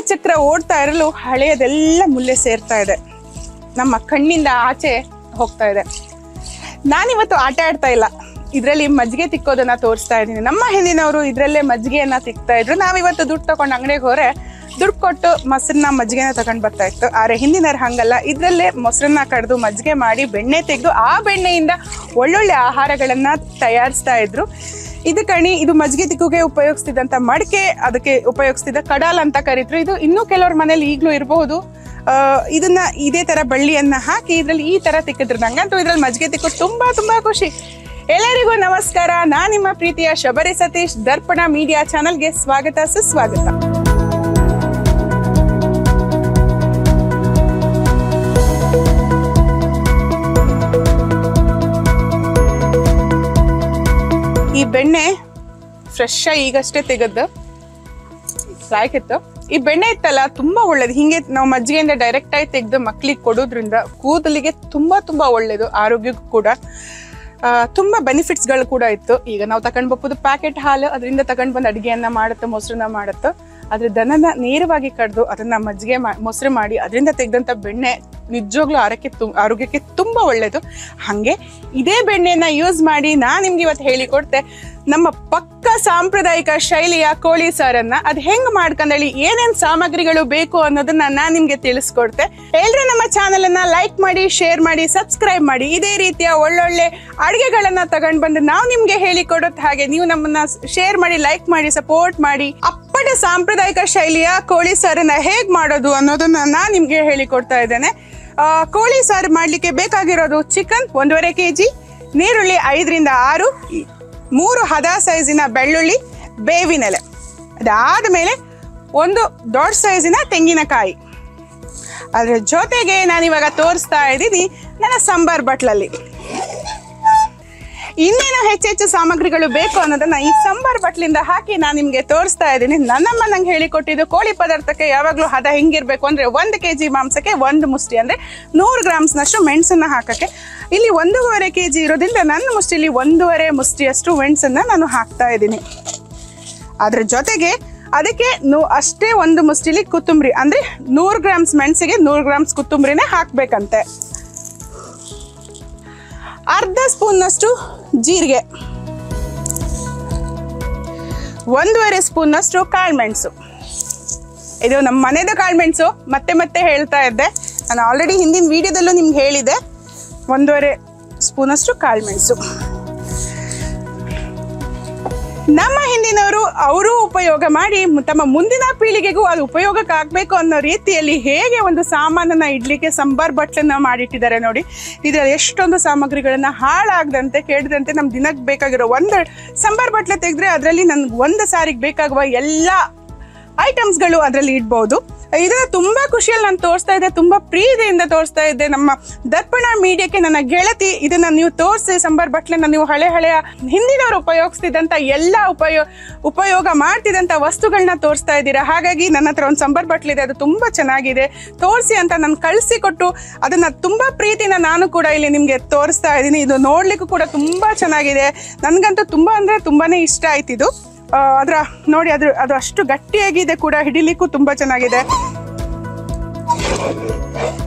ಕಾಲಚಕ್ರ ಓಡ್ತಾ ಇರಲು ಹಳೆಯದೆಲ್ಲ ಮುಲ್ಲೆ ಸೇರ್ತಾ ಇದೆ, ನಮ್ಮ ಕಣ್ಣಿಂದ ಆಚೆ ಹೋಗ್ತಾ ಇದೆ. ನಾನಿವತ್ತು ಆಟ ಆಡ್ತಾ ಇಲ್ಲ, ಇದರಲ್ಲಿ ಮಜ್ಜಿಗೆ ತಿಕ್ಕೋದನ್ನ ತೋರಿಸ್ತಾ ಇದ್ದೀನಿ. ನಮ್ಮ ಹಿಂದಿನವರು ಇದರಲ್ಲೇ ಮಜ್ಜಿಗೆಯನ್ನ ತಿಕ್ತಾ ಇದ್ರು. ನಾವಿವತ್ತು ದುಡ್ಡು ತಗೊಂಡು ಅಂಗಡಿಗೆ ಹೋದ್ರೆ ದುಡ್ಡು ಕೊಟ್ಟು ಮೊಸರನ್ನ ಮಜ್ಜಿಗೆನ ತಗೊಂಡು ಬರ್ತಾ ಇತ್ತು. ಆದರೆ ಹಿಂದಿನವ್ರು ಹಂಗಲ್ಲ, ಇದರಲ್ಲೇ ಮೊಸರನ್ನ ಕಡ್ದು ಮಜ್ಜಿಗೆ ಮಾಡಿ ಬೆಣ್ಣೆ ತೆಗೆದು ಆ ಬೆಣ್ಣೆಯಿಂದ ಒಳ್ಳೊಳ್ಳೆ ಆಹಾರಗಳನ್ನ ತಯಾರಿಸ್ತಾ ಇದ್ರು. ಇದು ಕಣಿ, ಇದು ಮಜ್ಜಿಗೆ ತಿಕ್ಕುಗೆ ಉಪಯೋಗಿಸ್ತಿದ್ದಂಥ ಮಡಿಕೆ, ಅದಕ್ಕೆ ಉಪಯೋಗಿಸ್ತಿದ್ದ ಕಡಾಲ್ ಅಂತ ಕರೀತ್ರು. ಇದು ಇನ್ನೂ ಕೆಲವ್ರ ಮನೇಲಿ ಈಗಲೂ ಇರಬಹುದು. ಇದನ್ನ ಇದೇ ತರ ಬಳ್ಳಿಯನ್ನ ಹಾಕಿ ಇದ್ರಲ್ಲಿ ಈ ತರ ತಿಕ್ಕಿದ್ರು. ನಂಗಂತೂ ಇದ್ರಲ್ಲಿ ಮಜ್ಜಿಗೆ ತಿಕ್ಕೋದು ತುಂಬಾ ಖುಷಿ. ಎಲ್ಲರಿಗೂ ನಮಸ್ಕಾರ, ನಾನು ನಿಮ್ಮ ಪ್ರೀತಿಯ ಶಬರಿ ಸತೀಶ್. ದರ್ಪಣ ಮೀಡಿಯಾ ಚಾನಲ್ಗೆ ಸ್ವಾಗತ, ಸುಸ್ವಾಗತ. ಈ ಬೆಣ್ಣೆ ಫ್ರೆಶ್ ಆಗಿ ಈಗಷ್ಟೇ ತೆಗೆದು ಸಾಕಿತ್ತು. ಈ ಬೆಣ್ಣೆ ಇತ್ತಲ್ಲ ತುಂಬಾ ಒಳ್ಳೇದು. ಹಿಂಗೆ ನಾವು ಮಜ್ಜಿಗೆಯಿಂದ ಡೈರೆಕ್ಟ್ ಆಗಿ ತೆಗೆದು ಮಕ್ಳಿಗೆ ಕೊಡೋದ್ರಿಂದ ಕೂದಲಿಗೆ ತುಂಬಾ ಒಳ್ಳೇದು, ಆರೋಗ್ಯಕ್ಕೂ ಕೂಡ ತುಂಬಾ ಬೆನಿಫಿಟ್ಸ್ಗಳು ಕೂಡ ಇತ್ತು. ಈಗ ನಾವು ತಗೊಂಡ್ ಬಪ್ಪದು ಪ್ಯಾಕೆಟ್ ಹಾಲು, ಅದರಿಂದ ತಗೊಂಡ್ ಬಂದು ಅಡಿಗೆಯನ್ನ ಮಾಡುತ್ತೆ, ಮೊಸರನ್ನ ಮಾಡುತ್ತೆ. ಆದ್ರೆ ದನನ ನೇರವಾಗಿ ಕಡ್ದು ಅದನ್ನ ಮಜ್ಜಿಗೆ ಮೊಸರು ಮಾಡಿ ಅದರಿಂದ ತೆಗೆದಂತ ಬೆಣ್ಣೆ ನಿಜವಾಗ್ಲೂ ಆರೋಗ್ಯಕ್ಕೆ ತುಂಬಾ ಒಳ್ಳೇದು. ಹಾಗೆ ಇದೇ ಬೆಣ್ಣೆಯನ್ನ ಯೂಸ್ ಮಾಡಿ ನಾನು ನಿಮ್ಗೆ ಇವತ್ತು ಹೇಳಿಕೊಡ್ತೆ ನಮ್ಮ ಪಕ್ಕ ಸಾಂಪ್ರದಾಯಿಕ ಶೈಲಿಯ ಕೋಳಿ ಸಾರನ್ನ ಅದ್ ಹೆಂಗ್ ಮಾಡ್ಕೊಂಡೇಳಿ ಏನೇನ್ ಸಾಮಗ್ರಿಗಳು ಬೇಕು ಅನ್ನೋದನ್ನ ನಾನ್ ನಿಮ್ಗೆ ತಿಳಿಸ್ಕೊಡ್ತೆ. ಎಲ್ರು ನಮ್ಮ ಚಾನೆಲ್ ಅನ್ನ ಲೈಕ್ ಮಾಡಿ, ಶೇರ್ ಮಾಡಿ, ಸಬ್ಸ್ಕ್ರೈಬ್ ಮಾಡಿ. ಇದೇ ರೀತಿಯ ಒಳ್ಳೊಳ್ಳೆ ಅಡುಗೆಗಳನ್ನ ತಗೊಂಡ್ ಬಂದು ನಾವು ನಿಮ್ಗೆ ಹೇಳಿಕೊಡುತ್ತೆ. ಹಾಗೆ ನೀವು ನಮ್ಮನ್ನ ಶೇರ್ ಮಾಡಿ, ಲೈಕ್ ಮಾಡಿ, ಸಪೋರ್ಟ್ ಮಾಡಿ. ಅಪ್ಪಟ ಸಾಂಪ್ರದಾಯಿಕ ಶೈಲಿಯ ಕೋಳಿ ಸಾರನ್ನ ಹೇಗ್ ಮಾಡೋದು ಅನ್ನೋದನ್ನ ನಾನ್ ನಿಮ್ಗೆ ಹೇಳಿಕೊಡ್ತಾ ಇದ್ದೇನೆ. ಕೋಳಿ ಸಾರು ಮಾಡ್ಲಿಕ್ಕೆ ಬೇಕಾಗಿರೋದು ಚಿಕನ್ 1.5 kg, ನೀರುಳ್ಳಿ 5 ರಿಂದ 6, 3 ಹದ ಸೈಜಿನ ಬೆಳ್ಳುಳ್ಳಿ, ಬೇವಿನೆಲೆ, ಅದಾದ್ಮೇಲೆ 1 ದೊಡ್ಡ ಸೈಜಿನ ತೆಂಗಿನಕಾಯಿ. ಅದ್ರ ಜೊತೆಗೆ ನಾನಿವಾಗ ತೋರಿಸ್ತಾ ಇದ್ದೀನಿ ನನ್ನ ಸಂಬಾರ್ ಬಟ್ಲಲ್ಲಿ ಇನ್ನೇನು ಹೆಚ್ಚೆಚ್ಚು ಸಾಮಗ್ರಿಗಳು ಬೇಕು ಅನ್ನೋದನ್ನ ಈ ಸಂಬಾರ್ ಬಟ್ಲಿಂದ ಹಾಕಿ ನಾನು ನಿಮ್ಗೆ ತೋರಿಸ್ತಾ ಇದ್ದೀನಿ. ನನ್ನಮ್ಮ ನಂಗೆ ಹೇಳಿಕೊಟ್ಟಿದ್ದು ಕೋಳಿ ಪದಾರ್ಥಕ್ಕೆ ಯಾವಾಗ್ಲೂ ಹದ ಹೆಂಗಿರ್ಬೇಕು ಅಂದ್ರೆ 1 kg ಮಾಂಸಕ್ಕೆ 1 ಮುಷ್ಟಿ ಅಂದ್ರೆ 100 ಗ್ರಾಮ್ಸ್ನಷ್ಟು ಮೆಣಸನ್ನ ಹಾಕಕ್ಕೆ. ಇಲ್ಲಿ 1.5 kg ಇರೋದ್ರಿಂದ ನನ್ನ ಮುಷ್ಟಿಲಿ 1.5 ಮುಷ್ಟಿಯಷ್ಟು ಮೆಣಸನ್ನ ನಾನು ಹಾಕ್ತಾ ಇದ್ದೀನಿ. ಅದ್ರ ಜೊತೆಗೆ ಅದಕ್ಕೆ ಅಷ್ಟೇ 1 ಮುಷ್ಟಿಲಿ ಕೊತ್ತಂಬರಿ, ಅಂದ್ರೆ 100 ಗ್ರಾಮ್ಸ್ ಮೆಣಸಿಗೆ 100 ಗ್ರಾಮ್ಸ್ ಕೊತ್ತಂಬರಿನೇ ಹಾಕ್ಬೇಕಂತೆ. ಅರ್ಧ ಸ್ಪೂನ್ನಷ್ಟು ಜೀರಿಗೆ, 1.5 ಸ್ಪೂನ್ನಷ್ಟು ಕಾಳುಮೆಣಸು. ಇದು ನಮ್ಮ ಮನೆದ ಕಾಳುಮೆಣಸು, ಮತ್ತೆ ಹೇಳ್ತಾ ಇದ್ದೆ ನಾನು. ಆಲ್ರೆಡಿ ಹಿಂದಿನ ವಿಡಿಯೋದಲ್ಲೂ ನಿಮ್ಗೆ ಹೇಳಿದೆ. 1.5 ಸ್ಪೂನಷ್ಟು ಕಾಳುಮೆಣಸು. ನಮ್ಮ ಹಿಂದಿನವರು ಅವರು ಉಪಯೋಗ ಮಾಡಿ ತಮ್ಮ ಮುಂದಿನ ಪೀಳಿಗೆಗೂ ಅದು ಉಪಯೋಗಕ್ಕೆ ಆಗ್ಬೇಕು ಅನ್ನೋ ರೀತಿಯಲ್ಲಿ ಹೇಗೆ ಒಂದು ಸಾಮಾನನ್ನ ಇಡ್ಲಿಕ್ಕೆ ಸಂಬಾರ್ ಬಟ್ಲನ್ನ ಮಾಡಿಟ್ಟಿದ್ದಾರೆ ನೋಡಿ. ಇದರಲ್ಲಿ ಎಷ್ಟೊಂದು ಸಾಮಗ್ರಿಗಳನ್ನ ಹಾಳಾಗದಂತೆ ಕೆಡದಂತೆ ನಮ್ ದಿನಕ್ಕೆ ಬೇಕಾಗಿರೋ ಒಂದು ಸಂಬಾರ್ ಬಟ್ಲೆ ತೆಗೆದ್ರೆ ಅದರಲ್ಲಿ ನನ್ಗೆ ಒಂದು ಸಾರಿಗೆ ಬೇಕಾಗುವ ಎಲ್ಲ ಐಟಮ್ಸ್ಗಳು ಅದರಲ್ಲಿ ಇಡ್ಬೋದು. ಇದನ್ನ ತುಂಬಾ ಖುಷಿಯಲ್ಲಿ ನಾನು ತೋರಿಸ್ತಾ ಇದ್ದೆ, ತುಂಬಾ ಪ್ರೀತಿಯಿಂದ ತೋರಿಸ್ತಾ ಇದ್ದೆ. ನಮ್ಮ ದರ್ಪಣ ಮೀಡಿಯಾಕ್ಕೆ ನನ್ನ ಗೆಳತಿ ಇದನ್ನ ನೀವು ತೋರಿಸಿ ಸಂಬಾರ್ ಬಟ್ಲನ್ನ ನೀವು ಹಳೆಯ ಹಿಂದಿನವರು ಉಪಯೋಗಿಸ್ತಿದ್ದಂತ ಎಲ್ಲ ಉಪಯೋಗ ಮಾಡ್ತಿದ್ದಂತ ವಸ್ತುಗಳನ್ನ ತೋರಿಸ್ತಾ ಇದ್ದೀರಾ. ಹಾಗಾಗಿ ನನ್ನ ಹತ್ರ ಒಂದು ಸಂಬಾರ್ ಬಟ್ಲಿದೆ, ಅದು ತುಂಬಾ ಚೆನ್ನಾಗಿದೆ, ತೋರಿಸಿ ಅಂತ ನಾನು ಕಳಿಸಿಕೊಟ್ಟು ಅದನ್ನ ತುಂಬಾ ಪ್ರೀತಿನ ನಾನು ಕೂಡ ಇಲ್ಲಿ ನಿಮ್ಗೆ ತೋರಿಸ್ತಾ ಇದ್ದೀನಿ. ಇದು ನೋಡ್ಲಿಕ್ಕೂ ಕೂಡ ತುಂಬಾ ಚೆನ್ನಾಗಿದೆ. ನನ್ಗಂತೂ ತುಂಬಾನೇ ಇಷ್ಟ ಆಯ್ತು ಇದು. ನೋಡಿ ಅದು ಅಷ್ಟು ಗಟ್ಟಿಯಾಗಿದೆ ಕೂಡ, ಹಿಡಿಲಿಕ್ಕೂ ತುಂಬಾ ಚೆನ್ನಾಗಿದೆ.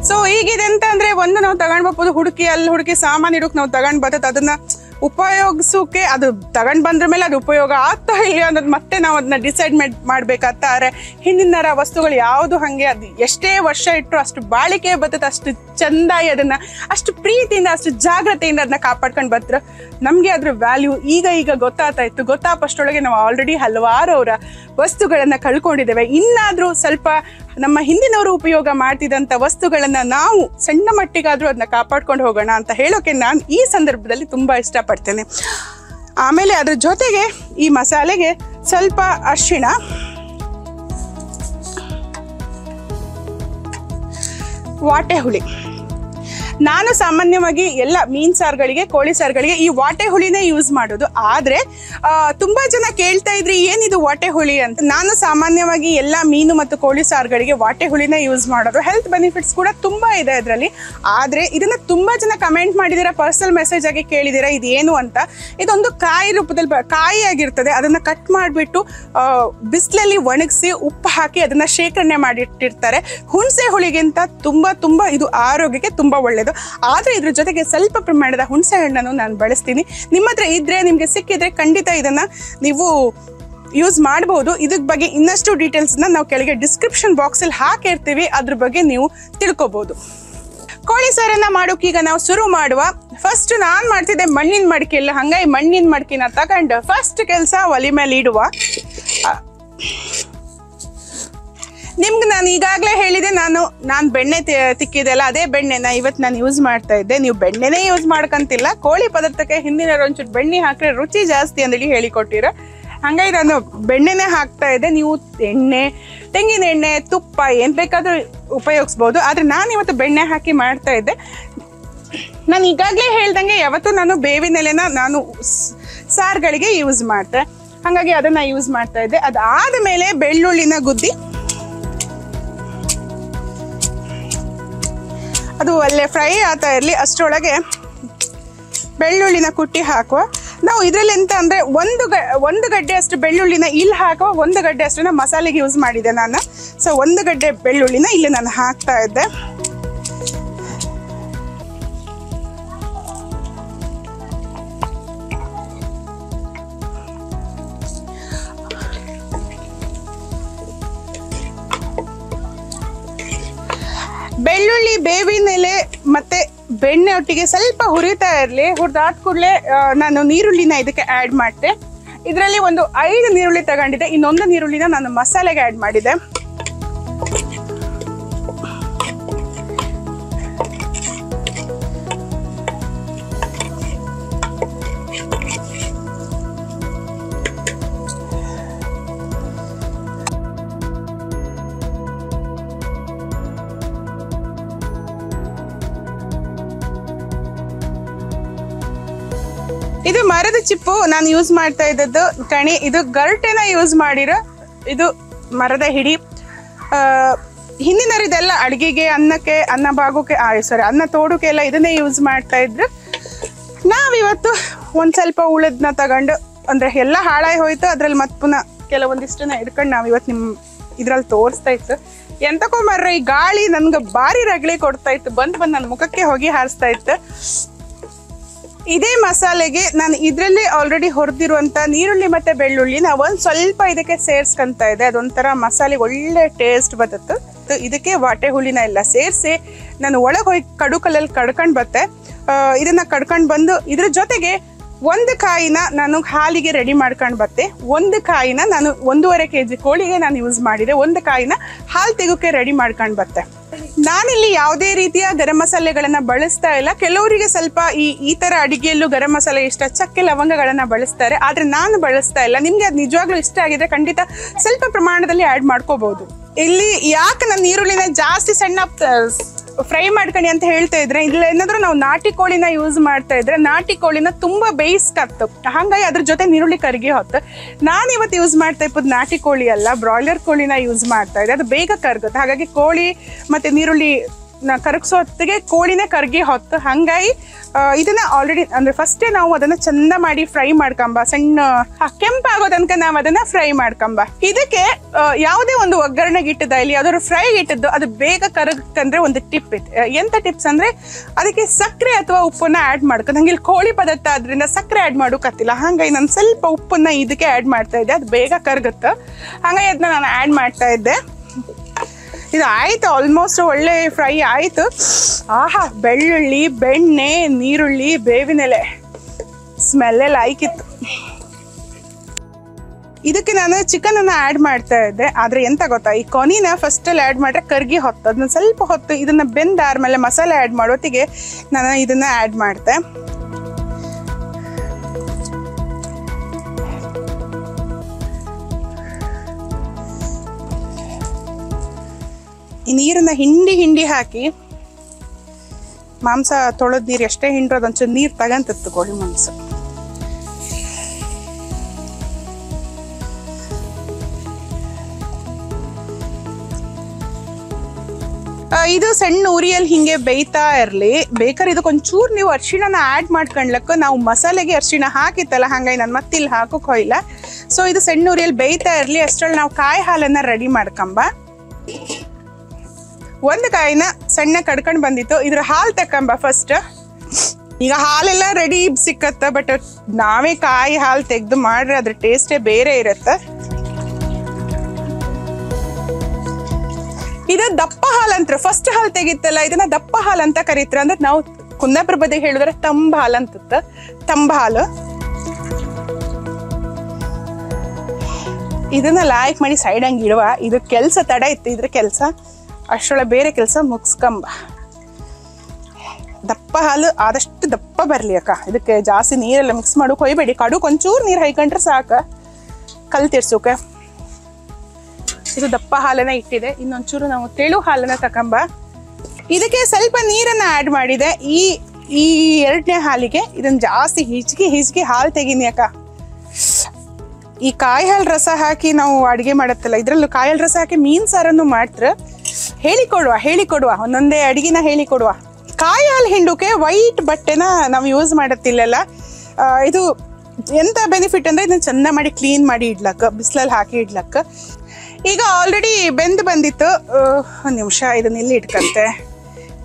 ಸೊ ಈಗಿದೆ ಅಂತ ಅಂದ್ರೆ ನಾವು ತಗೊಂಡ್ ಬರ್ಬೋದು, ಹುಡುಕಿ ಸಾಮಾನು ಇಡೋಕ್ ನಾವು ತಗೊಂಡ್ ಬರ್ತದೆ. ಅದನ್ನ ಉಪಯೋಗಿಸೋಕೆ ಅದು ತಗೊಂಡ್ ಬಂದ್ರ ಮೇಲೆ ಅದು ಉಪಯೋಗ ಆಗ್ತಾ ಇಲ್ಲ ಅನ್ನೋದು ಮತ್ತೆ ನಾವು ಅದನ್ನ ಡಿಸೈಡ್ ಮಾಡ್ಬೇಕಾಗ್ತಾರೆ. ಹಿಂದಿನ ವಸ್ತುಗಳು ಯಾವುದು ಹಂಗೆ ಅದು ಎಷ್ಟೇ ವರ್ಷ ಇಟ್ಟರು ಅಷ್ಟು ಬಾಳಿಕೆ ಬರ್ತದೆ, ಅಷ್ಟು ಚಂದಾಗಿ ಅದನ್ನ ಅಷ್ಟು ಪ್ರೀತಿಯಿಂದ ಅಷ್ಟು ಜಾಗ್ರತೆಯಿಂದ ಅದನ್ನ ಕಾಪಾಡ್ಕೊಂಡು ಬರ್ತಾರೆ. ನಮ್ಗೆ ಅದ್ರ ವ್ಯಾಲ್ಯೂ ಈಗ ಗೊತ್ತಾಗ್ತಾ ಗೊತ್ತಾಪಷ್ಟೊಳಗೆ ನಾವು ಆಲ್ರೆಡಿ ಹಲವಾರು ಅವರ ವಸ್ತುಗಳನ್ನ ಕಳ್ಕೊಂಡಿದ್ದೇವೆ. ಇನ್ನಾದ್ರೂ ಸ್ವಲ್ಪ ನಮ್ಮ ಹಿಂದಿನವರು ಉಪಯೋಗ ಮಾಡ್ತಿದ್ದಂಥ ವಸ್ತುಗಳನ್ನ ನಾವು ಸಣ್ಣ ಮಟ್ಟಿಗಾದ್ರೂ ಅದನ್ನ ಕಾಪಾಡ್ಕೊಂಡು ಹೋಗೋಣ ಅಂತ ಹೇಳೋಕೆ ನಾನು ಈ ಸಂದರ್ಭದಲ್ಲಿ ತುಂಬಾ ಇಷ್ಟಪಡ್ತೇನೆ. ಆಮೇಲೆ ಅದ್ರ ಜೊತೆಗೆ ಈ ಮಸಾಲೆಗೆ ಸ್ವಲ್ಪ ಅರಿಶಿಣ, ವಾಟೆ ಹುಳಿ. ನಾನು ಸಾಮಾನ್ಯವಾಗಿ ಎಲ್ಲ ಮೀನ್ ಸಾರುಗಳಿಗೆ, ಕೋಳಿ ಸಾರುಗಳಿಗೆ ಈ ವಾಟೆ ಹುಳಿನೇ ಯೂಸ್ ಮಾಡೋದು. ಆದ್ರೆ ತುಂಬಾ ಜನ ಕೇಳ್ತಾ ಇದ್ರಿ ಏನಿದು ವಾಟೆ ಹುಳಿ ಅಂತ. ನಾನು ಸಾಮಾನ್ಯವಾಗಿ ಎಲ್ಲಾ ಮೀನು ಮತ್ತು ಕೋಳಿ ಸಾರುಗಳಿಗೆ ವಾಟೆ ಹುಳಿನ ಯೂಸ್ ಮಾಡೋದು. ಹೆಲ್ತ್ ಬೆನಿಫಿಟ್ಸ್ ಕೂಡ ತುಂಬಾ ಇದೆ ಇದರಲ್ಲಿ. ಆದ್ರೆ ಇದನ್ನ ತುಂಬಾ ಜನ ಕಮೆಂಟ್ ಮಾಡಿದಿರಾ, ಪರ್ಸನಲ್ ಮೆಸೇಜ್ ಆಗಿ ಕೇಳಿದಿರಾ ಇದೇನು ಅಂತ. ಇದೊಂದು ಕಾಯಿ ರೂಪದಲ್ಲಿ ಕಾಯಿ ಆಗಿರ್ತದೆ. ಅದನ್ನ ಕಟ್ ಮಾಡಿಬಿಟ್ಟು ಬಿಸಿಲಲ್ಲಿ ಒಣಗಿಸಿ ಉಪ್ಪು ಹಾಕಿ ಅದನ್ನ ಶೇಖರಣೆ ಮಾಡಿಟ್ಟಿರ್ತಾರೆ. ಹುಣಸೆ ಹುಳಿಗಿಂತ ತುಂಬಾ ತುಂಬಾ ಇದು ಆರೋಗ್ಯಕ್ಕೆ ತುಂಬಾ ಒಳ್ಳೇದು. ಆದ್ರೆ ಇದ್ರ ಜೊತೆಗೆ ಸ್ವಲ್ಪ ಪ್ರಮಾಣದ ಹುಣಸೆ ಹಣ್ಣನ್ನು ನಾನು ಬಳಸ್ತೀನಿ. ನಿಮ್ಮ ಹತ್ರ ಇದ್ರೆ, ನಿಮ್ಗೆ ಸಿಕ್ಕಿದ್ರೆ ಖಂಡಿತ ಇದನ್ನ ನೀವು ಯೂಸ್ ಮಾಡಬಹುದು. ಇದ್ರ ಬಗ್ಗೆ ಇನ್ನಷ್ಟು ಡೀಟೇಲ್ಸ್ ನಾವು ಕೆಳಗೆ ಡಿಸ್ಕ್ರಿಪ್ಷನ್ ಬಾಕ್ಸ್ ಅಲ್ಲಿ ಹಾಕಿರ್ತೀವಿ, ಅದ್ರ ಬಗ್ಗೆ ನೀವು ತಿಳ್ಕೊಬಹುದು. ಕೋಳಿ ಸಾರನ್ನ ಮಾಡೋಕೆ ಈಗ ನಾವು ಶುರು ಮಾಡುವ. ಫಸ್ಟ್ ನಾನ್ ಮಾಡ್ತಿದ್ದೆ ಮಣ್ಣಿನ ಮಡಿಕೆ ಇಲ್ಲ, ಹಂಗಾಗಿ ಮಣ್ಣಿನ ಮಡಿಕೆನ ತಗೊಂಡು ಫಸ್ಟ್ ಕೆಲಸ ಒಲೆ ಮೇಲೆ ಇಡುವ. ನಿಮ್ಗೆ ನಾನು ಈಗಾಗಲೇ ಹೇಳಿದೆ, ನಾನು ಬೆಣ್ಣೆ ತಿಕ್ಕಿದೆ ಅಲ್ಲ, ಅದೇ ಬೆಣ್ಣೆನ ಇವತ್ತು ನಾನು ಯೂಸ್ ಮಾಡ್ತಾ ಇದ್ದೆ. ನೀವು ಬೆಣ್ಣೆನೇ ಯೂಸ್ ಮಾಡ್ಕಂತಿಲ್ಲ, ಕೋಳಿ ಪದಾರ್ಥಕ್ಕೆ ಹಿಂದಿನ ಒಂಚೂರು ಬೆಣ್ಣೆ ಹಾಕಿದ್ರೆ ರುಚಿ ಜಾಸ್ತಿ ಅಂತೇಳಿ ಹೇಳಿಕೊಟ್ಟಿರ. ಹಂಗಾಗಿ ನಾನು ಬೆಣ್ಣೆನೇ ಹಾಕ್ತಾ ಇದ್ದೆ. ನೀವು ಎಣ್ಣೆ, ತೆಂಗಿನ ಎಣ್ಣೆ, ತುಪ್ಪ ಏನ್ ಬೇಕಾದ್ರೂ ಉಪಯೋಗಿಸ್ಬೋದು. ಆದ್ರೆ ನಾನು ಇವತ್ತು ಬೆಣ್ಣೆ ಹಾಕಿ ಮಾಡ್ತಾ ಇದ್ದೆ. ನಾನು ಈಗಾಗಲೇ ಹೇಳ್ದಂಗೆ ಯಾವತ್ತೂ ನಾನು ಬೇವಿನ ಎಲೆನ ನಾನು ಸಾರುಗಳಿಗೆ ಯೂಸ್ ಮಾಡ್ತೆ, ಹಾಗಾಗಿ ಅದನ್ನ ಯೂಸ್ ಮಾಡ್ತಾ ಇದ್ದೆ. ಅದಾದ ಮೇಲೆ ಬೆಳ್ಳುಳ್ಳಿನ ಗುದ್ದಿ ಅದು ಅಲ್ಲೇ ಫ್ರೈ ಆಗ್ತಾ ಇರಲಿ, ಅಷ್ಟರೊಳಗೆ ಬೆಳ್ಳುಳ್ಳಿನ ಕುಟ್ಟಿ ಹಾಕುವ. ನಾವು ಇದರಲ್ಲಿ ಎಂತ ಅಂದ್ರೆ ಒಂದು ಗಡ್ಡೆ ಅಷ್ಟು ಬೆಳ್ಳುಳ್ಳಿನ ಇಲ್ಲಿ ಹಾಕುವ, ಒಂದು ಗಡ್ಡೆ ಅಷ್ಟನ್ನ ಮಸಾಲೆಗೆ ಯೂಸ್ ಮಾಡಿದೆ ನಾನು. ಸೊ ಒಂದು ಗಡ್ಡೆ ಬೆಳ್ಳುಳ್ಳಿನ ಇಲ್ಲಿ ನಾನು ಹಾಕ್ತಾ ಇದ್ದೆ. ಬೆಳ್ಳುಳ್ಳಿ, ಬೇವಿನ ಎಲೆ ಮತ್ತೆ ಬೆಣ್ಣೆ ಒಟ್ಟಿಗೆ ಸ್ವಲ್ಪ ಹುರಿತಾ ಇರಲಿ. ಹುರಿದಾದ ಕೂಡಲೇ ನಾನು ನೀರುಳ್ಳಿನ ಇದಕ್ಕೆ ಆ್ಯಡ್ ಮಾಡಿದೆ. ಇದರಲ್ಲಿ ಒಂದು 5 ನೀರುಳ್ಳಿ ತಗೊಂಡಿದ್ದೆ, ಇನ್ನೊಂದು ನೀರುಳ್ಳಿನ ನಾನು ಮಸಾಲೆಗೆ ಆ್ಯಡ್ ಮಾಡಿದೆ. ಇದು ಮರದ ಚಿಪ್ಪು ನಾನು ಯೂಸ್ ಮಾಡ್ತಾ ಇದ್ದದ್ದು ಕಣಿ. ಇದು ಗರ್ಟೆನ ಯೂಸ್ ಮಾಡಿರೋ, ಇದು ಮರದ ಹಿಡಿ. ಹಿಂದಿನವರಿದೆಲ್ಲ ಅಡುಗೆಗೆ, ಅನ್ನಕ್ಕೆ, ಅನ್ನ ಬಾಗೋಕೆ, ಅನ್ನ ತೋಡೋಕೆ ಎಲ್ಲ ಇದನ್ನೇ ಯೂಸ್ ಮಾಡ್ತಾ ಇದ್ರು. ನಾವಿವತ್ತು ಒಂದ್ ಸ್ವಲ್ಪ ಉಳಿದ್ನ ತಗೊಂಡು, ಅಂದ್ರೆ ಎಲ್ಲ ಹಾಳಾಗಿ ಹೋಯ್ತು, ಅದ್ರಲ್ಲಿ ಮತ್ತೆ ಪುನಃ ಕೆಲವೊಂದಿಷ್ಟನ್ನ ಹಿಡ್ಕೊಂಡು ನಾವಿವತ್ತು ಇದ್ರಲ್ಲಿ ತೋರಿಸ್ತಾ ಇತ್ತು. ಎಂತಕೋ ಮರ್ರೆ, ಈ ಗಾಳಿ ನನ್ಗೆ ಭಾರಿ ರಗಳಿ ಕೊಡ್ತಾ ಇತ್ತು, ಬಂದು ನನ್ನ ಮುಖಕ್ಕೆ ಹೋಗಿ ಹಾರಿಸ್ತಾ ಇತ್ತು. ಇದೇ ಮಸಾಲೆಗೆ ನಾನು ಇದರಲ್ಲಿ ಆಲ್ರೆಡಿ ಹೊರದಿರುವಂತ ನೀರುಳ್ಳಿ ಮತ್ತೆ ಬೆಳ್ಳುಳ್ಳಿ ಒಂದ್ ಸ್ವಲ್ಪ ಇದಕ್ಕೆ ಸೇರ್ಸ್ಕೊಂತ ಇದೆ. ಅದೊಂಥರ ಮಸಾಲೆಗೆ ಒಳ್ಳೆ ಟೇಸ್ಟ್ ಬರುತ್ತೆ. ಇದಕ್ಕೆ ವಾಟೆ ಹುಳಿನ ಎಲ್ಲ ಸೇರಿಸಿ ನಾನು ಒಳಗೆ ಹೋಗಿ ಕಡುಕಲ್ಲಲ್ಲಿ ಕಡ್ಕೊಂಡ್ ಬತ್ತೆ. ಇದನ್ನ ಕಡ್ಕೊಂಡ್ ಬಂದು ಇದ್ರ ಜೊತೆಗೆ ಒಂದು ಕಾಯಿನ ನಾನು ಹಾಲಿಗೆ ರೆಡಿ ಮಾಡ್ಕೊಂಡು ಬತ್ತೆ. ಒಂದು ಕಾಯಿನ ನಾನು 1.5 kg ಕೋಳಿಗೆ ನಾನು ಯೂಸ್ ಮಾಡಿದೆ. ಒಂದು ಕಾಯಿನ ಹಾಲು ತೆಗೋಕೆ ರೆಡಿ ಮಾಡ್ಕೊಂಡು ಬತ್ತೆ. ನಾನಿಲ್ಲಿ ಯಾವುದೇ ರೀತಿಯ ಗರಂ ಮಸಾಲೆಗಳನ್ನ ಬಳಸ್ತಾ ಇಲ್ಲ. ಕೆಲವರಿಗೆ ಸ್ವಲ್ಪ ಈ ತರ ಅಡಿಗೆಯಲ್ಲೂ ಗರಂ ಮಸಾಲೆ ಇಷ್ಟ, ಚಕ್ಕೆ ಲವಂಗಗಳನ್ನ ಬಳಸ್ತಾರೆ, ಆದ್ರೆ ನಾನು ಬಳಸ್ತಾ ಇಲ್ಲ. ನಿಮ್ಗೆ ಅದು ನಿಜವಾಗ್ಲೂ ಇಷ್ಟ ಆಗಿದ್ರೆ ಖಂಡಿತ ಸ್ವಲ್ಪ ಪ್ರಮಾಣದಲ್ಲಿ ಆಡ್ ಮಾಡ್ಕೋಬಹುದು. ಇಲ್ಲಿ ಯಾಕೆ ನಾನು ಈರುಳ್ಳಿನ ಜಾಸ್ತಿ ಸಣ್ಣ ಫ್ರೈ ಮಾಡ್ಕೊಂಡು ಅಂತ ಹೇಳ್ತಾ ಇದ್ರೆ, ಇಲ್ಲ ಏನಾದ್ರೂ ನಾವು ನಾಟಿ ಕೋಳಿನ ಯೂಸ್ ಮಾಡ್ತಾ ಇದ್ರೆ ನಾಟಿ ಕೋಳಿನ ತುಂಬಾ ಬೇಯಿಸ್ಕತ್ತು, ಹಂಗಾಗಿ ಅದ್ರ ಜೊತೆ ನೀರುಳ್ಳಿ ಕರ್ಗಿ ಹೊತ್ತು. ನಾನು ಇವತ್ತು ಯೂಸ್ ಮಾಡ್ತಾ ಇಪ್ಪದು ನಾಟಿ ಕೋಳಿ ಅಲ್ಲ, ಬ್ರಾಯ್ಲರ್ ಕೋಳಿನ ಯೂಸ್ ಮಾಡ್ತಾ ಇದೆ. ಅದು ಬೇಗ ಕರ್ಗುತ್ತೆ, ಹಾಗಾಗಿ ಕೋಳಿ ಮತ್ತೆ ನೀರುಳ್ಳಿ ಕರಗಿಸೋ ಹೊತ್ತಿಗೆ ಕೋಳಿನೇ ಕರ್ಗಿ ಹೊತ್ತು. ಹಂಗಾಗಿ ಇದನ್ನ ಆಲ್ರೆಡಿ ಅಂದ್ರೆ ಫಸ್ಟೇ ನಾವು ಅದನ್ನ ಚಂದ ಮಾಡಿ ಫ್ರೈ ಮಾಡ್ಕೊಂಬ, ಸಣ್ಣ ಕೆಂಪಾಗೋ ತನಕ ನಾವು ಅದನ್ನ ಫ್ರೈ ಮಾಡ್ಕೊಂಬ. ಇದಕ್ಕೆ ಯಾವುದೇ ಒಂದು ಒಗ್ಗರಣೆಗೆ ಇಟ್ಟದ ಇಲ್ಲಿ ಯಾವ್ದಾದ್ರು ಫ್ರೈ ಇಟ್ಟದ್ದು ಅದು ಬೇಗ ಕರಗಕ್ಕಂದ್ರೆ ಒಂದು ಟಿಪ್ ಇತ್ತು. ಎಂತ ಟಿಪ್ಸ್ ಅಂದ್ರೆ ಅದಕ್ಕೆ ಸಕ್ಕರೆ ಅಥವಾ ಉಪ್ಪನ್ನ ಆಡ್ ಮಾಡ್ಕೊಂಡು, ಹಂಗೆ ಇಲ್ಲಿ ಕೋಳಿ ಪದಾರ್ಥ ಆದ್ರಿಂದ ಸಕ್ಕರೆ ಆಡ್ ಮಾಡೋಕತ್ತಿಲ್ಲ, ಹಂಗಾಗಿ ನಾನು ಸ್ವಲ್ಪ ಉಪ್ಪನ್ನ ಇದಕ್ಕೆ ಆಡ್ ಮಾಡ್ತಾ ಇದ್ದೆ, ಅದು ಬೇಗ ಕರಗುತ್ತೆ. ಹಂಗಾಗಿ ಅದನ್ನ ನಾನು ಆಡ್ ಮಾಡ್ತಾ ಇದ್ದೆ. ಇದು ಆಯ್ತು, ಆಲ್ಮೋಸ್ಟ್ ಒಳ್ಳೆ ಫ್ರೈ ಆಯ್ತು. ಆಹಾ, ಬೆಳ್ಳುಳ್ಳಿ, ಬೆಣ್ಣೆ, ನೀರುಳ್ಳಿ, ಬೇವಿನೆಲೆ ಸ್ಮೆಲ್ ಎಲ್ಲ ಆಯ್ಕಿತ್ತು. ಇದಕ್ಕೆ ನಾನು ಚಿಕನ್ ಅನ್ನ ಆಡ್ ಮಾಡ್ತಾ ಇದ್ದೆ. ಆದ್ರೆ ಎಂತ ಗೊತ್ತಾ, ಈ ಕೊನಿನ ಫಸ್ಟ್ ಅಲ್ಲಿ ಆಡ್ ಮಾಡ್ರೆ ಕರ್ಗಿ ಹೊತ್ತು, ಅದನ್ನ ಸ್ವಲ್ಪ ಹೊತ್ತು ಇದನ್ನ ಬೆಂದಾದ್ಮೇಲೆ ಮಸಾಲೆ ಆಡ್ ಮಾಡೋತ್ತಿಗೆ ನಾನು ಇದನ್ನ ಆಡ್ ಮಾಡ್ತೆ. ಈ ನೀರನ್ನ ಹಿಂಡಿ ಹಾಕಿ, ಮಾಂಸ ತೊಳೆದ ನೀರು ಎಷ್ಟೇ ಹಿಂಡ್ರೋದು ಒಂಚೂರು ನೀರು ತಗಂತತ್ತು ಕೋಳಿ ಮಾಂಸ. ಇದು ಸಣ್ಣ ಉರಿಯಲ್ಲಿ ಹಿಂಗೆ ಬೇಯ್ತಾ ಇರಲಿ. ಬೇಕಾದ್ರೆ ಇದಕ್ಕೊಂಚೂರು ನೀವು ಅರಿಶಿಣನ ಆ್ಯಡ್ ಮಾಡ್ಕೊಂಡ್ಲಕ್ಕ, ನಾವು ಮಸಾಲೆಗೆ ಅರಿಶಿಣ ಹಾಕಿತ್ತಲ್ಲ, ಹಂಗಾಗಿ ನಾನು ಮತ್ತಿಲ್ಲಿ ಹಾಕೋಕೆ ಹೋಯಿಲ್ಲ. ಸೊ ಇದು ಸಣ್ಣ ಉರಿಯಲ್ಲಿ ಬೇಯ್ತಾ ಇರಲಿ. ಅಷ್ಟರಲ್ಲಿ ನಾವು ಕಾಯಿ ಹಾಲನ್ನು ರೆಡಿ ಮಾಡ್ಕೊಂಬ. ಒಂದು ಕಾಯಿನ ಸಣ್ಣ ಕಡ್ಕೊಂಡು ಬಂದಿತ್ತು, ಇದ್ರ ಹಾಲು ತಕೊಂಬ ಫಸ್ಟ್. ಈಗ ಹಾಲೆಲ್ಲ ರೆಡಿ ಸಿಕ್ಕತ್ತ, ಬಟ್ ನಾವೇ ಕಾಯಿ ಹಾಲು ತೆಗೆದು ಮಾಡ್ರೆ ಅದ್ರ ಟೇಸ್ಟೇ ಬೇರೆ ಇರುತ್ತೆ. ಇದು ದಪ್ಪ ಹಾಲು ಅಂತ, ಫಸ್ಟ್ ಹಾಲು ತೆಗಿತ್ತಲ್ಲ ಇದನ್ನ ದಪ್ಪ ಹಾಲು ಅಂತ ಕರೀತಾರ. ಅಂದ್ರೆ ನಾವು ಕುಂದಾಪುರ ಬದಿಗೆ ಹೇಳಿದ್ರೆ ತಂಬ ಹಾಲು ಅಂತ, ತಂಬ ಹಾಲು. ಇದನ್ನ ಲಾಯ್ಕ್ ಮಾಡಿ ಸೈಡ್ ಹಂಗೆ ಇಡುವ. ಇದು ಕೆಲಸ ತಡ ಇತ್ತು, ಇದ್ರ ಕೆಲಸ ಅಷ್ಟರೊಳಗೆ ಬೇರೆ ಕೆಲಸ ಮುಗಿಸ್ಕೊಂಬ. ದಪ್ಪ ಹಾಲು ಆದಷ್ಟು ದಪ್ಪ ಬರಲಿ ಅಕ್ಕ. ಇದಕ್ಕೆ ಜಾಸ್ತಿ ನೀರೆಲ್ಲ ಮಿಕ್ಸ್ ಮಾಡೋಕೆ ಹೋಯ್ಬೇಡಿ. ಕಡುಕ್ ಒಂಚೂರು ನೀರು ಹಾಕೊಂಡ್ರೆ ಸಾಕು ಕಲ್ ತಿರ್ಸೋಕೆ. ಇದು ದಪ್ಪ ಹಾಲನ್ನ ಇಟ್ಟಿದೆ. ಇನ್ನೊಂಚೂರು ನಾವು ತೆಳು ಹಾಲನ್ನ ತಕೊಂಬ. ಇದಕ್ಕೆ ಸ್ವಲ್ಪ ನೀರನ್ನ ಆ್ಯಡ್ ಮಾಡಿದೆ. ಈ ಎರಡನೇ ಹಾಲಿಗೆ ಇದನ್ನ ಜಾಸ್ತಿ ಹಿಚ್ಕಿ ಹಾಲು ತೆಗೀನಿ ಅಕ್ಕ. ಈ ಕಾಯಿ ಹಾಲು ರಸ ಹಾಕಿ ನಾವು ಅಡುಗೆ ಮಾಡತ್ತಲ್ಲ, ಇದ್ರಲ್ಲೂ ಕಾಯಿ ಹಾಲು ರಸ ಹಾಕಿ ಮೀನು ಸಾರನ್ನು ಮಾಡ್ತಾರೆ. ಹೇಳಿಕೊಡುವ ಒಂದೊಂದೇ ಅಡುಗೆನ ಹೇಳಿಕೊಡುವ. ಕಾಯಿ ಹಾಲು ಹಿಂಡೋಕೆ ವೈಟ್ ಬಟ್ಟೆನ ನಾವು ಯೂಸ್ ಮಾಡತ್ತಿಲ್ಲಲ್ಲ. ಇದು ಎಂತ ಬೆನಿಫಿಟ್ ಅಂದರೆ ಇದನ್ನ ಚೆಂದ ಮಾಡಿ ಕ್ಲೀನ್ ಮಾಡಿ ಇಡ್ಲಕ್ಕ, ಬಿಸಿಲಲ್ಲಿ ಹಾಕಿ ಇಡ್ಲಕ್ಕ. ಈಗ ಆಲ್ರೆಡಿ ಬೆಂದು ಬಂದಿತ್ತು. ಒಂದು ನಿಮಿಷ ಇದನ್ನ ಇಲ್ಲಿ ಇಟ್ಕಂತೆ.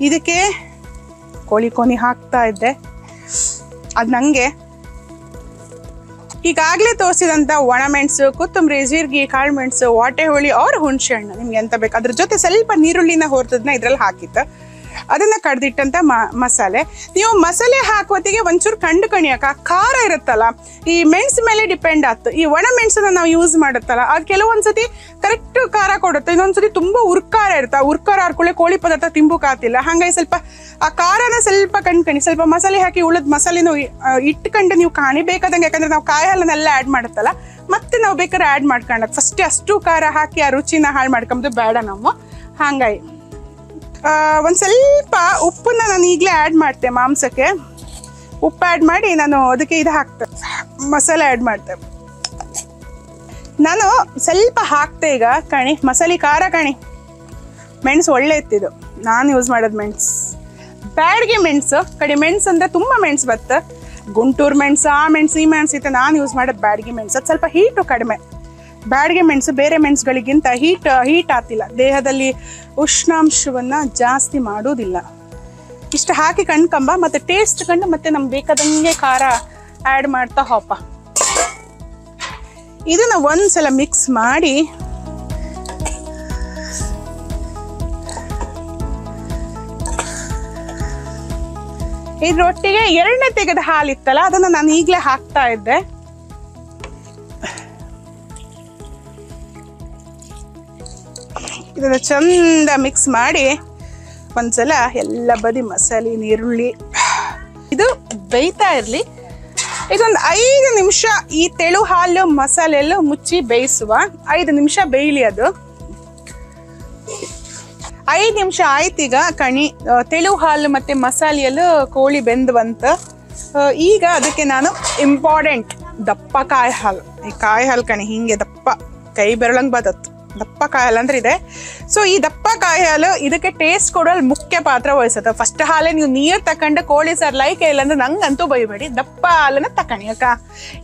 ಇದಕ್ಕೆ ಕೋಳಿ ಕೋನಿ ಹಾಕ್ತಾ ಇದ್ದೆ. ಅದು ನನಗೆ ಈಗಾಗಲೇ ತೋರಿಸಿದಂಥ ಒಣಮೆಣಸು, ಕೊತ್ತಂಬರಿ, ಜೀರಿಗೆ, ಕಾಳು ಮೆಣಸು, ವಾಟೆ ಹುಳಿ ಅವ್ರ ಹುಣಸೆ ಹಣ್ಣು ನಿಮ್ಗೆ ಎಂತ ಬೇಕು ಅದ್ರ ಜೊತೆ ಸ್ವಲ್ಪ ನೀರುಳ್ಳಿನ ಹೊರತದನ್ನ ಇದ್ರಲ್ಲಿ ಹಾಕಿತ್ತು. ಅದನ್ನ ಕಡ್ದಿಟ್ಟಂತ ಮಸಾಲೆ. ನೀವು ಮಸಾಲೆ ಹಾಕೋತಿಗೆ ಒಂಚೂರು ಕಂಡು ಕಣಿಯಕ್ಕ ಖಾರ ಇರುತ್ತಲ್ಲ, ಈ ಮೆಣಸು ಮೇಲೆ ಡಿಪೆಂಡ್ ಆಯ್ತು. ಈ ಒಣ ಮೆಣಸನ್ನ ನಾವು ಯೂಸ್ ಮಾಡುತ್ತಲ್ಲ, ಅದು ಕೆಲವೊಂದ್ಸತಿ ಕರೆಕ್ಟ್ ಖಾರ ಕೊಡುತ್ತೆ, ಇನ್ನೊಂದ್ಸತಿ ತುಂಬಾ ಉರ್ಕಾರ ಇರುತ್ತೆ. ಉರ್ಕಾರ ಹಾಕೊಳ್ಳೆ ಕೋಳಿ ಪದಾರ್ಥ ತಿಂಬುಕಾತಿಲ್ಲ. ಹಂಗಾಗಿ ಸ್ವಲ್ಪ ಆ ಖಾರನ ಸ್ವಲ್ಪ ಕಣಿ ಸ್ವಲ್ಪ ಮಸಾಲೆ ಹಾಕಿ ಉಳಿದ ಮಸಾಲೆನೂ ಇಟ್ಕೊಂಡು ನೀವು ಕಾಣಿ ಬೇಕಾದಂಗೆ. ಯಾಕಂದ್ರೆ ನಾವು ಕಾಯಿ ಹಾಲನ್ನೆಲ್ಲ ಆ್ಯಡ್ ಮಾಡುತ್ತಲ್ಲ, ಮತ್ತೆ ನಾವು ಬೇಕಾದ್ರೆ ಆ್ಯಡ್ ಮಾಡ್ಕೊಂಡ ಫಸ್ಟ್ ಅಷ್ಟು ಖಾರ ಹಾಕಿ ಆ ರುಚಿನ ಹಾಳು ಮಾಡ್ಕೊಂಬುದು ಬೇಡ ನಾವು. ಹಂಗಾಗಿ ಒಂದು ಸ್ವಲ್ಪ ಉಪ್ಪನ್ನ ನಾನು ಈಗಲೇ ಆ್ಯಡ್ ಮಾಡ್ತೆ. ಮಾಂಸಕ್ಕೆ ಉಪ್ಪು ಆ್ಯಡ್ ಮಾಡಿ ನಾನು ಅದಕ್ಕೆ ಇದು ಹಾಕ್ತೆ, ಮಸಾಲೆ ಆ್ಯಡ್ ಮಾಡ್ತೆ. ನಾನು ಸ್ವಲ್ಪ ಹಾಕ್ತೆ ಈಗ ಕಣಿ ಮಸಾಲೆ ಖಾರ ಕಣಿ. ಮೆಣಸು ಒಳ್ಳೆ ಇತ್ತಿದು, ನಾನು ಯೂಸ್ ಮಾಡೋದು ಮೆಣಸು ಬ್ಯಾಡ್ಗೆ ಮೆಣಸು. ಕಡೆ ಮೆಣಸು ಅಂದರೆ ತುಂಬ ಮೆಣಸು ಬರುತ್ತೆ, ಗುಂಟೂರು ಮೆಣಸು, ಆ ಮೆಣಸು ಈ ಮೆಣಸು ಇತ್ತು. ನಾನು ಯೂಸ್ ಮಾಡೋದು ಬ್ಯಾಡ್ಗೆ ಮೆಣಸು. ಅದು ಸ್ವಲ್ಪ ಹೀಟು ಕಡಿಮೆ. ಬ್ಯಾಡ್ಗೆ ಮೆಣಸು ಬೇರೆ ಮೆಣಸುಗಳಿಗಿಂತ ಹೀಟ್ ಆಗ್ತಿಲ್ಲ, ದೇಹದಲ್ಲಿ ಉಷ್ಣಾಂಶವನ್ನು ಜಾಸ್ತಿ ಮಾಡೋದಿಲ್ಲ. ಇಷ್ಟು ಹಾಕಿ ಕಣ್ಕಂಬ, ಮತ್ತು ಟೇಸ್ಟ್ ಕಂಡು ಮತ್ತೆ ನಮ್ಗೆ ಬೇಕಾದಂಗೆ ಖಾರ ಆ್ಯಡ್ ಮಾಡ್ತಾ ಹೋಪ. ಇದನ್ನ ಒಂದ್ಸಲ ಮಿಕ್ಸ್ ಮಾಡಿ ಇದ್ರೊಟ್ಟಿಗೆ ಎರಡನೇ ತೆಗೆದ ಹಾಲಿತ್ತಲ್ಲ ಅದನ್ನ ನಾನು ಈಗಲೇ ಹಾಕ್ತಾ ಇದ್ದೆ. ಇದನ್ನ ಚಂದ ಮಿಕ್ಸ್ ಮಾಡಿ ಒಂದ್ಸಲ ಎಲ್ಲ ಬದಿ ಮಸಾಲೆ ನೀರುಳ್ಳಿ ಇದು ಬೇಯ್ತಾ ಇರಲಿ. ಇದೊಂದು 5 ನಿಮಿಷ ಈ ತೆಳು ಹಾಲು ಮಸಾಲೆ ಎಲ್ಲ ಮುಚ್ಚಿ ಬೇಯಿಸುವ. 5 ನಿಮಿಷ ಬೇಯಲಿ. ಅದು 5 ನಿಮಿಷ ಆಯ್ತೀಗ ಕಣಿ. ತೆಳು ಹಾಲು ಮತ್ತೆ ಮಸಾಲೆಯಲ್ಲೂ ಕೋಳಿ ಬೆಂದ್ವಂತ. ಈಗ ಅದಕ್ಕೆ ನಾನು ಇಂಪಾರ್ಟೆಂಟ್ ದಪ್ಪ ಕಾಯಿ ಹಾಲು. ಈ ಕಾಯಿ ಹಾಲು ಕಣಿ ಹಿಂಗೆ ದಪ್ಪ ಕೈ ಬೆರಳಂಗೆ ಬದತ್ತು. ದಪ್ಪ ಕಾಯಿ ಹಾಲು ಅಂದ್ರೆ ಇದೆ. ಸೊ ಈ ದಪ್ಪ ಕಾಯಿ ಹಾಲು ಇದಕ್ಕೆ ಟೇಸ್ಟ್ ಕೊಡೋಲ್ಲಿ ಮುಖ್ಯ ಪಾತ್ರ ವಹಿಸುತ್ತೆ. ಫಸ್ಟ್ ಹಾಲೇ ನೀವು ನೀರು ತಕೊಂಡು ಕೋಳಿ ಸಾರು ಲೈಕ್ ಇಲ್ಲ ಅಂದ್ರೆ ನಂಗಂತೂ ಬೈಬೇಡಿ, ದಪ್ಪ ಹಾಲನ್ನ ತಕಣಿ ಅಕ್ಕ.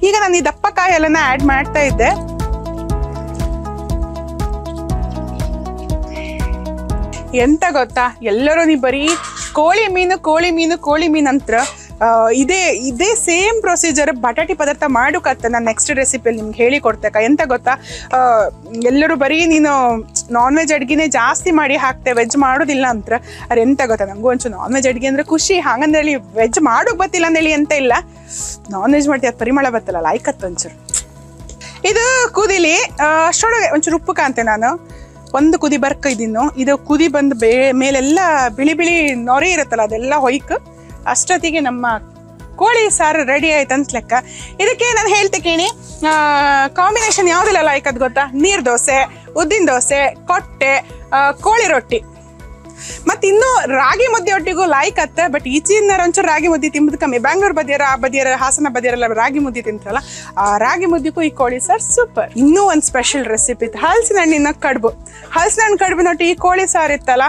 ಈಗ ನಾನು ಈ ದಪ್ಪ ಕಾಯಿ ಹಾಲನ್ನ ಆ್ಯಡ್ ಮಾಡ್ತಾ ಇದ್ದೆ. ಎಂತ ಗೊತ್ತಾ, ಎಲ್ಲರೂ ನೀವು ಬರೀ ಕೋಳಿ ಮೀನು ಅಂತ ಇದೇ ಸೇಮ್ ಪ್ರೊಸೀಜರ್ ಬಟಾಟಿ ಪದಾರ್ಥ ಮಾಡೋಕತ್ತ. ನಾನು ನೆಕ್ಸ್ಟ್ ರೆಸಿಪಿಯಲ್ಲಿ ನಿಮ್ಗೆ ಹೇಳಿ ಕೊಡ್ತೇಕ. ಎಂತ ಗೊತ್ತಾ, ಎಲ್ಲರೂ ಬರೀ ನೀನು ನಾನ್ ವೆಜ್ ಅಡ್ಗೆನೇ ಜಾಸ್ತಿ ಮಾಡಿ ಹಾಕ್ತೆ, ವೆಜ್ ಮಾಡೋದಿಲ್ಲ ಅಂತ. ಅರೆ ಎಂತ ಗೊತ್ತಾ, ನನಗೂ ಒಂಚೂರು ನಾನ್ ವೆಜ್ ಅಡ್ಗೆ ಅಂದ್ರೆ ಖುಷಿ. ಹಾಗಂದೇಳಿ ವೆಜ್ ಮಾಡೋಕೆ ಬತ್ತಿಲ್ಲ ಅಂದೇಳಿ ಎಂತ ಇಲ್ಲ, ನಾನ್ ವೆಜ್ ಮಾಡ್ತೀವಿ, ಅದು ಪರಿಮಳ ಬತ್ತಲ್ಲ ಲಾಯ್ಕತ್ತು ಒಂಚೂರು. ಇದು ಕುದಿಲಿ. ಅಷ್ಟೊಳಗೆ ಒಂಚೂರು ಉಪ್ಪು ಕಾಂತೆ ನಾನು. ಒಂದು ಕುದಿ ಬರ್ಕ ಇದಿನ್ನು. ಇದು ಕುದಿ ಬಂದು ಮೇಲೆಲ್ಲ ಬಿಳಿ ಬಿಳಿ ನೊರೆ ಇರುತ್ತಲ್ಲ ಅದೆಲ್ಲ ಹೊಯ್ಕು ಅಷ್ಟೊತ್ತಿಗೆ ನಮ್ಮ ಕೋಳಿ ಸಾರು ರೆಡಿ ಆಯ್ತು ಅಂತ ಲೆಕ್ಕ. ಇದಕ್ಕೆ ನಾನು ಹೇಳ್ತೆ ಕೇಳಿ, ಕಾಂಬಿನೇಷನ್ ಯಾವುದಿಲ್ಲ ಲೈಕ್ ಅದು ಗೊತ್ತಾ, ನೀರು ದೋಸೆ, ಉದ್ದಿನ ದೋಸೆ, ಕೊಟ್ಟೆ, ಕೋಳಿ ರೊಟ್ಟಿ, ಮತ್ತು ಇನ್ನೂ ರಾಗಿ ಮುದ್ದೆ ಒಟ್ಟಿಗೂ ಲಾಯ್ಕ್ ಅತ್ತ. ಬಟ್ ಈಚಿನ ಒಂಚೂರು ರಾಗಿ ಮುದ್ದೆ ತಿಂಬುದು ಕಮ್ಮಿ. ಬ್ಯಾಂಗ್ಳೂರ್ ಬದಿಯರ, ಆ ಬದಿಯರ, ಹಾಸನ ಬದಿಯರೆಲ್ಲ ರಾಗಿ ಮುದ್ದೆ ತಿಂತಾರಲ್ಲ, ಆ ರಾಗಿ ಮುದ್ದೆಗೂ ಈ ಕೋಳಿ ಸಾರು ಸೂಪರ್. ಇನ್ನೂ ಒಂದು ಸ್ಪೆಷಲ್ ರೆಸಿಪಿ ಇತ್ತು, ಹಲಸಿನ ಹಣ್ಣಿನ ಕಡುಬು. ಹಲಸಿನ ಹಣ್ಣು ಕಡುಬಿನೊಟ್ಟು ಈ ಕೋಳಿ ಸಾರು ಇತ್ತಲ್ಲ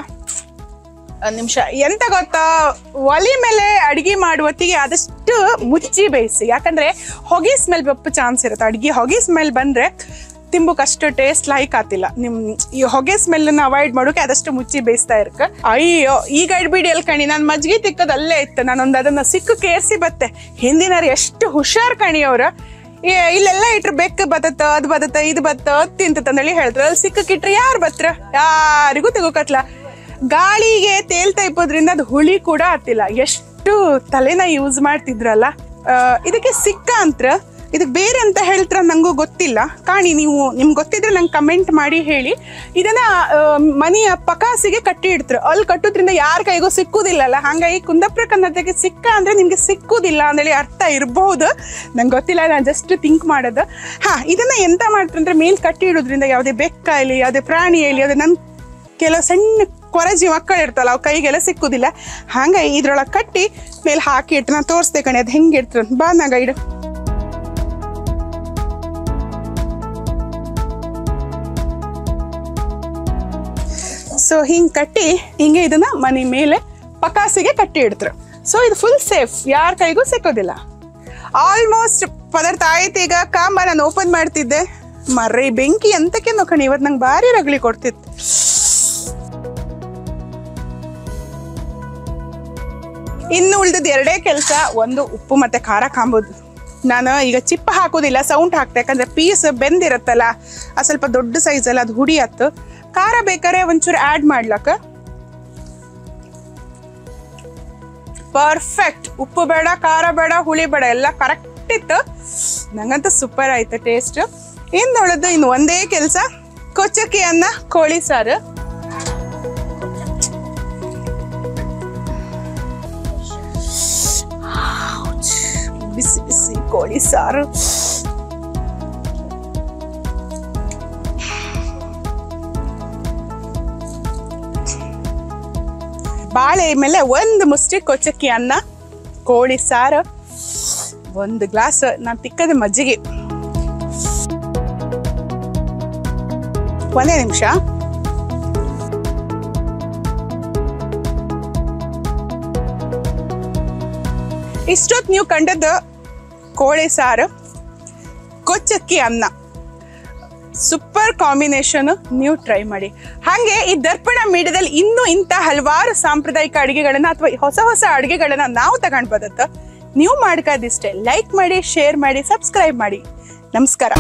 ನಿಮಿಷ. ಎಂತ ಗೊತ್ತಾ, ಒಲಿ ಮೇಲೆ ಅಡಿಗೆ ಮಾಡುವತ್ತಿಗೆ ಆದಷ್ಟು ಮುಚ್ಚಿ ಬೇಯಿಸಿ. ಯಾಕಂದ್ರೆ ಹೊಗೆ ಸ್ಮೆಲ್ ಬಪ್ಪ ಚಾನ್ಸ್ ಇರುತ್ತೆ. ಅಡಿಗೆ ಹೊಗೆ ಸ್ಮೆಲ್ ಬಂದ್ರೆ ತಿಂಬಕ್ಕಷ್ಟು ಟೇಸ್ಟ್ ಲೈಕ್ ಆತಿಲ್ಲ. ಈ ಹೊಗೆ ಸ್ಮೆಲ್ ಅವಾಯ್ಡ್ ಮಾಡೋಕೆ ಆದಷ್ಟು ಮುಚ್ಚಿ ಬೇಯಿಸ್ತಾ ಇರ್ಕ. ಅಯ್ಯೋ ಈಗ ಇಡ್ಬಿಡಿ ಎಲ್ ಕಣಿ, ನಾನು ಮಜ್ಜಿಗೆ ತಿಕ್ಕದ್ ಅಲ್ಲೇ ಇತ್ತು. ನಾನೊಂದು ಅದನ್ನ ಸಿಕ್ಕು ಕೇರ್ಸಿ ಬತ್ತೆ. ಹಿಂದಿನಾರು ಎಷ್ಟು ಹುಷಾರ್ ಕಣಿ ಅವ್ರ. ಇಲ್ಲೆಲ್ಲ ಇಟ್ರು ಬೆಕ್ಕ ಬತ್ತ, ಅದ್ ಬತ್ತ, ಇದು ಬತ್ತ, ತಿಂತಂದೇಳಿ ಹೇಳ್ತಾರ. ಅಲ್ಲಿ ಸಿಕ್ಕಕ್ಕಿಟ್ರೆ ಯಾರು ಬತ್ರ? ಯಾರಿಗೂ ತೆಗೋಕತ್ಲ. ಗಾಳಿಗೆ ತೇಲ್ತಾ ಇಪ್ಪೋದ್ರಿಂದ ಅದು ಹುಳಿ ಕೂಡ ಆತಿಲ್ಲ. ಎಷ್ಟು ತಲೆನ ಯೂಸ್ ಮಾಡ್ತಿದ್ರಲ್ಲ. ಇದಕ್ಕೆ ಸಿಕ್ಕ ಅಂತ್ರ, ಇದಕ್ಕೆ ಬೇರೆ ಅಂತ ಹೇಳ್ತಾರ ನಂಗೂ ಗೊತ್ತಿಲ್ಲ. ಕಾಣಿ, ನೀವು ನಿಮ್ಗೆ ಗೊತ್ತಿದ್ರೆ ನಂಗೆ ಕಮೆಂಟ್ ಮಾಡಿ ಹೇಳಿ. ಇದನ್ನ ಮನೆಯ ಪಕಾಸಿಗೆ ಕಟ್ಟಿ ಇಡ್ತಾರೆ. ಅಲ್ಲಿ ಕಟ್ಟೋದ್ರಿಂದ ಯಾರ ಕೈಗೂ ಸಿಕ್ಕುದಿಲ್ಲಲ್ಲ. ಹಾಗಾಗಿ ಕುಂದಾಪುರ ಕನ್ನಡಕ್ಕೆ ಸಿಕ್ಕ ಅಂದ್ರೆ ನಿಮ್ಗೆ ಸಿಕ್ಕುದಿಲ್ಲ ಅಂತೇಳಿ ಅರ್ಥ ಇರಬಹುದು. ನಂಗೆ ಗೊತ್ತಿಲ್ಲ, ನಾನು ಜಸ್ಟ್ ಥಿಂಕ್ ಮಾಡೋದು. ಇದನ್ನ ಎಂತ ಮಾಡ್ತಾರಂದ್ರೆ ಮೇಲ್ ಕಟ್ಟಿ ಇಡೋದ್ರಿಂದ ಯಾವುದೇ ಬೆಕ್ಕ ಇಲ್ಲಿ, ಯಾವುದೇ ಪ್ರಾಣಿ ಇಲ್ಲಿ, ಯಾವುದೇ ನನ್ ಕೆಲವು ಸಣ್ಣ ಕೊರಜಿ ಮಕ್ಕಳು ಇರ್ತಲ್ಲ, ಅವು ಕೈಗೆಲ್ಲ ಸಿಕ್ಕುದಿಲ್ಲ. ಹಂಗಾಗಿ ಇದ್ರೊಳಗೆ ಕಟ್ಟಿ ಮೇಲೆ ಹಾಕಿ ಇಟ್ಟು ನಾನು ತೋರಿಸ್ದೆ ಕಣೆ ಅದು ಹೆಂಗೆ ಇಡ್ತಾರ. ಬಾ ನಾಗ ಇಡು. ಸೊ ಹಿಂಗೆ ಕಟ್ಟಿ ಹಿಂಗೆ ಇದನ್ನ ಮನೆ ಮೇಲೆ ಪಕಾಸಿಗೆ ಕಟ್ಟಿ ಇಡ್ತಾರೆ. ಸೊ ಇದು ಫುಲ್ ಸೇಫ್, ಯಾರ ಕೈಗೂ ಸಿಕ್ಕೋದಿಲ್ಲ. ಆಲ್ಮೋಸ್ಟ್ ಪದಾರ್ಥ ಆಯ್ತು. ಈಗ ಕಾಂಬ ನಾನು ಓಪನ್ ಮಾಡ್ತಿದ್ದೆ. ಮರ್ರಿ ಬೆಂಕಿ ಎಂತಕ್ಕೆ ನೋಕಣಿ, ಇವತ್ತು ನಂಗೆ ಭಾರಿ ರಗಳಿ ಕೊಡ್ತಿತ್ತು. ಇನ್ನು ಉಳ್ದದ್ದು ಎರಡೇ ಕೆಲಸ. ಒಂದು ಉಪ್ಪು ಮತ್ತೆ ಖಾರ ಕಾಂಬೋದು. ನಾನು ಈಗ ಚಿಪ್ಪ ಹಾಕೋದಿಲ್ಲ, ಸೌಂಡ್ ಹಾಕ್ತೆ. ಯಾಕಂದ್ರೆ ಪೀಸ್ ಬೆಂದಿರತ್ತಲ್ಲ, ಅದು ಸ್ವಲ್ಪ ದೊಡ್ಡ ಸೈಜಲ್ಲ, ಅದು ಹುಡಿಯತ್ತು. ಖಾರ ಬೇಕಾರೆ ಒಂಚೂರು ಆ್ಯಡ್ ಮಾಡ್ಲಕ್ಕ. ಪರ್ಫೆಕ್ಟ್. ಉಪ್ಪು ಬೇಡ, ಖಾರ ಬೇಡ, ಹುಳಿ ಬೇಡ, ಎಲ್ಲ ಕರೆಕ್ಟ್ ಇತ್ತು. ನಂಗಂತೂ ಸೂಪರ್ ಆಯ್ತು ಟೇಸ್ಟ್. ಇನ್ನೊಳದು ಇನ್ನು ಒಂದೇ ಕೆಲಸ, ಕೊಚ್ಚಕ್ಕಿ ಅನ್ನ ಕೋಳಿ ಸಾರು. ಬಿಸಿ ಬಿಸಿ ಕೋಳಿ ಸಾರು. ಬಾಳೆ ಮೇಲೆ ಒಂದು ಮುಷ್ಟಿ ಕೊಚ್ಚಕ್ಕಿ ಅನ್ನ, ಕೋಳಿ ಸಾರು, ಒಂದು ಗ್ಲಾಸ್ ನಾನು ತಿಕ್ಕದ ಮಜ್ಜಿಗೆ. ಒಂದೇ ನಿಮಿಷ. ಇಷ್ಟೊತ್ತು ನೀವು ಕಂಡದ್ದು ಕೋಳಿ ಸಾರು, ಕೊಚ್ಚಕ್ಕಿ ಅನ್ನ. ಸೂಪರ್ ಕಾಂಬಿನೇಷನ್, ನೀವು ಟ್ರೈ ಮಾಡಿ. ಹಾಗೆ ಈ ದರ್ಪಣ ಮೀಡಿಯಾದಲ್ಲಿ ಇನ್ನೂ ಇಂಥ ಹಲವಾರು ಸಾಂಪ್ರದಾಯಿಕ ಅಡುಗೆಗಳನ್ನ ಅಥವಾ ಹೊಸ ಹೊಸ ಅಡುಗೆಗಳನ್ನ ನಾವು ತಗೊಂಡು ಬದತ್ತ. ನೀವು ಮಾಡ್ಕೋದಿಷ್ಟೇ, ಲೈಕ್ ಮಾಡಿ, ಶೇರ್ ಮಾಡಿ, ಸಬ್ಸ್ಕ್ರೈಬ್ ಮಾಡಿ. ನಮಸ್ಕಾರ.